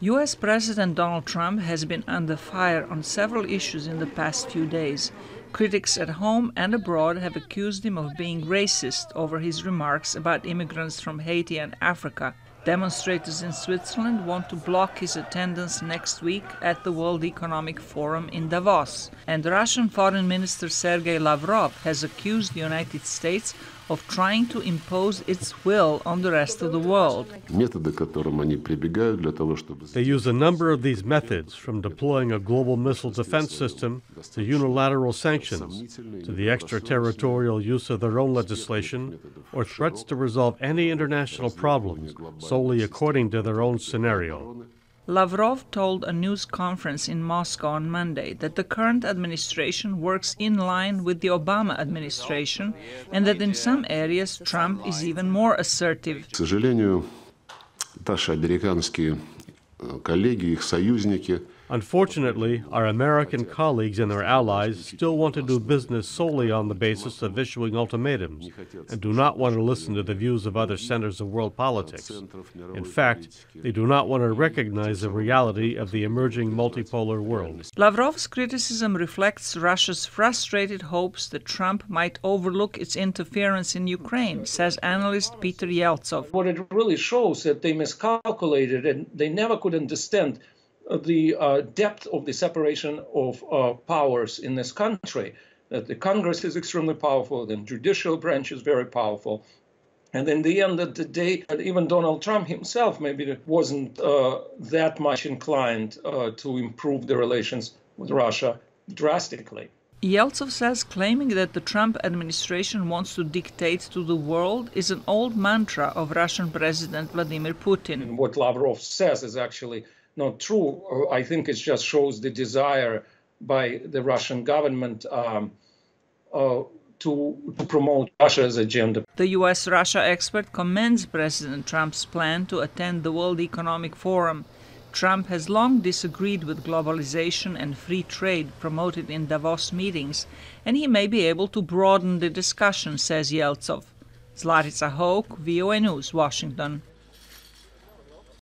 U.S. President Donald Trump has been under fire on several issues in the past few days. Critics at home and abroad have accused him of being racist over his remarks about immigrants from Haiti and Africa. Demonstrators in Switzerland want to block his attendance next week at the World Economic Forum in Davos. And Russian Foreign Minister Sergey Lavrov has accused the United States of trying to impose its will on the rest of the world. They use a number of these methods, from deploying a global missile defense system to unilateral sanctions, to the extraterritorial use of their own legislation, or threats to resolve any international problems solely according to their own scenario. Lavrov told a news conference in Moscow on Monday that the current administration works in line with the Obama administration and that in some areas Trump is even more assertive. К сожалению, наши американские коллеги, их союзники. Unfortunately, our American colleagues and their allies still want to do business solely on the basis of issuing ultimatums and do not want to listen to the views of other centers of world politics. In fact, they do not want to recognize the reality of the emerging multipolar world. Lavrov's criticism reflects Russia's frustrated hopes that Trump might overlook its interference in Ukraine, says analyst Peter Yeltsov. What it really shows that they miscalculated and they never could understand the depth of the separation of powers in this country, that the Congress is extremely powerful, the judicial branch is very powerful. And in the end of the day, even Donald Trump himself maybe wasn't that much inclined to improve the relations with Russia drastically. Yeltsov says claiming that the Trump administration wants to dictate to the world is an old mantra of Russian President Vladimir Putin. And what Lavrov says is actually not true. I think it just shows the desire by the Russian government to promote Russia's agenda. The U.S.-Russia expert commends President Trump's plan to attend the World Economic Forum. Trump has long disagreed with globalization and free trade promoted in Davos meetings, and he may be able to broaden the discussion, says Yeltsov. Zlatica, Hoke, VOA News, Washington.